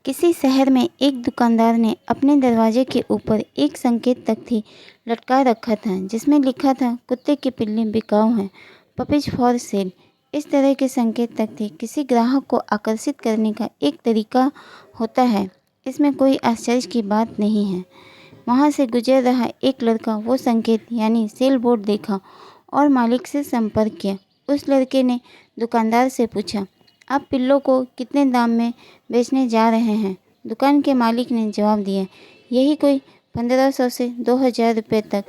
किसी शहर में एक दुकानदार ने अपने दरवाजे के ऊपर एक संकेत तख्ती लटका रखा था जिसमें लिखा था, कुत्ते की पिल्ली बिकाऊ है, पपीज फॉर सेल। इस तरह के संकेत तख्ती किसी ग्राहक को आकर्षित करने का एक तरीका होता है। इसमें कोई आश्चर्य की बात नहीं है। वहाँ से गुजर रहा एक लड़का वो संकेत यानी सेल बोर्ड देखा और मालिक से संपर्क किया। उस लड़के ने दुकानदार से पूछा, आप पिल्लों को कितने दाम में बेचने जा रहे हैं? दुकान के मालिक ने जवाब दिया, यही कोई 1500 से 2000 रुपये तक।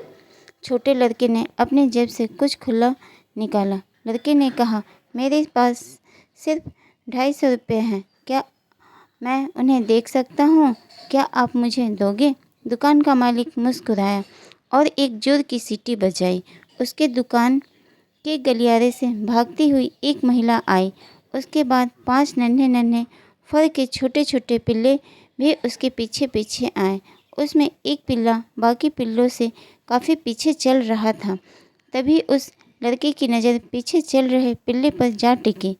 छोटे लड़के ने अपने जेब से कुछ खुला निकाला। लड़के ने कहा, मेरे पास सिर्फ 250 रुपये हैं, क्या मैं उन्हें देख सकता हूँ? क्या आप मुझे दोगे? दुकान का मालिक मुस्कुराया और एक जोर की सीटी बजाई। उसके दुकान के गलियारे से भागती हुई एक महिला आई। उसके बाद 5 नन्हे नन्हे फर के छोटे छोटे पिल्ले भी उसके पीछे पीछे आए। उसमें एक पिल्ला बाकी पिल्लों से काफ़ी पीछे चल रहा था। तभी उस लड़के की नज़र पीछे चल रहे पिल्ले पर जा टिकी,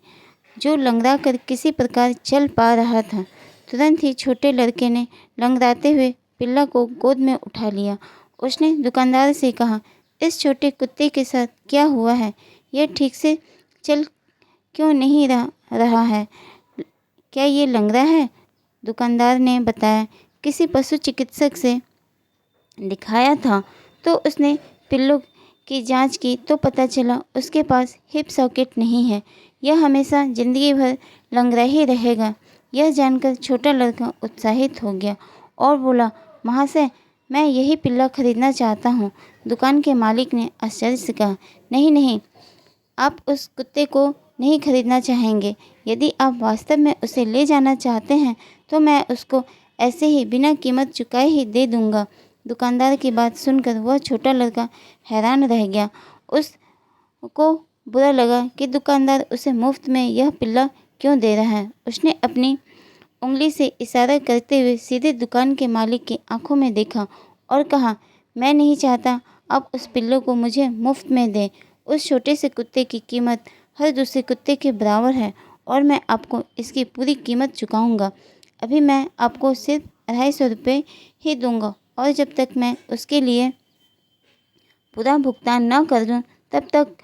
जो लंगड़ा कर किसी प्रकार चल पा रहा था। तुरंत ही छोटे लड़के ने लंगड़ाते हुए पिल्ला को गोद में उठा लिया। उसने दुकानदार से कहा, इस छोटे कुत्ते के साथ क्या हुआ है? यह ठीक से चल क्यों नहीं रहा है? क्या ये लंगड़ा है? दुकानदार ने बताया, किसी पशु चिकित्सक से दिखाया था तो उसने पिल्लों की जांच की तो पता चला उसके पास हिप सॉकेट नहीं है। यह हमेशा ज़िंदगी भर लंगड़ा ही रहेगा। यह जानकर छोटा लड़का उत्साहित हो गया और बोला, महाशय, मैं यही पिल्ला खरीदना चाहता हूँ। दुकान के मालिक ने आश्चर्य से कहा, नहीं नहीं, आप उस कुत्ते को नहीं खरीदना चाहेंगे। यदि आप वास्तव में उसे ले जाना चाहते हैं तो मैं उसको ऐसे ही बिना कीमत चुकाए ही दे दूंगा। दुकानदार की बात सुनकर वह छोटा लड़का हैरान रह गया। उसको बुरा लगा कि दुकानदार उसे मुफ्त में यह पिल्ला क्यों दे रहा है। उसने अपनी उंगली से इशारा करते हुए सीधे दुकान के मालिक की आंखों में देखा और कहा, मैं नहीं चाहता आप उस पिल्लों को मुझे मुफ्त में दें। उस छोटे से कुत्ते की कीमत हर दूसरे कुत्ते के बराबर है और मैं आपको इसकी पूरी कीमत चुकाऊंगा। अभी मैं आपको सिर्फ 250 रुपये ही दूंगा और जब तक मैं उसके लिए पूरा भुगतान न कर दूं तब तक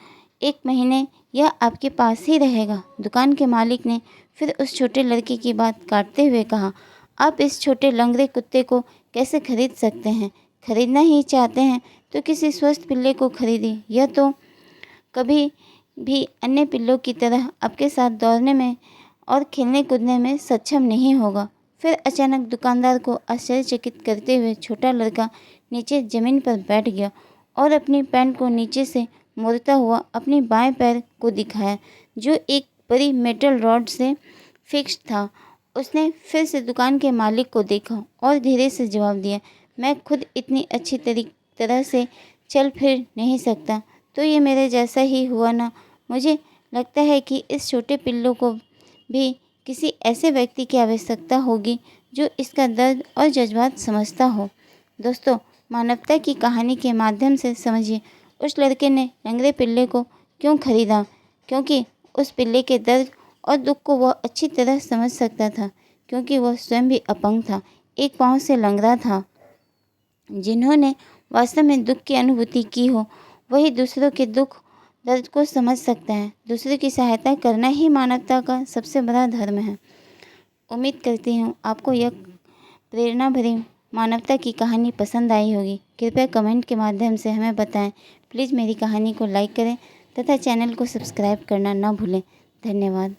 1 महीने यह आपके पास ही रहेगा। दुकान के मालिक ने फिर उस छोटे लड़के की बात काटते हुए कहा, आप इस छोटे लंगड़े कुत्ते को कैसे खरीद सकते हैं? खरीदना ही चाहते हैं तो किसी स्वस्थ पिल्ले को खरीदिए। यह तो कभी भी अन्य पिल्लों की तरह आपके साथ दौड़ने में और खेलने कूदने में सक्षम नहीं होगा। फिर अचानक दुकानदार को आश्चर्यचकित करते हुए छोटा लड़का नीचे ज़मीन पर बैठ गया और अपनी पैंट को नीचे से मोड़ता हुआ अपने बाएं पैर को दिखाया, जो एक बड़ी मेटल रॉड से फिक्स था। उसने फिर से दुकान के मालिक को देखा और धीरे से जवाब दिया, मैं खुद इतनी अच्छी तरह से चल फिर नहीं सकता, तो ये मेरे जैसा ही हुआ ना। मुझे लगता है कि इस छोटे पिल्लों को भी किसी ऐसे व्यक्ति की आवश्यकता होगी जो इसका दर्द और जज्बात समझता हो। दोस्तों, मानवता की कहानी के माध्यम से समझिए, उस लड़के ने लंगड़े पिल्ले को क्यों खरीदा? क्योंकि उस पिल्ले के दर्द और दुख को वह अच्छी तरह समझ सकता था, क्योंकि वह स्वयं भी अपंग था, एक पाँव से लंगड़ा था। जिन्होंने वास्तव में दुख की अनुभूति की हो वही दूसरों के दुख दर्द को समझ सकता है। दूसरों की सहायता करना ही मानवता का सबसे बड़ा धर्म है। उम्मीद करती हूँ आपको यह प्रेरणा भरी मानवता की कहानी पसंद आई होगी। कृपया कमेंट के माध्यम से हमें बताएं। प्लीज़ मेरी कहानी को लाइक करें तथा चैनल को सब्सक्राइब करना ना भूलें। धन्यवाद।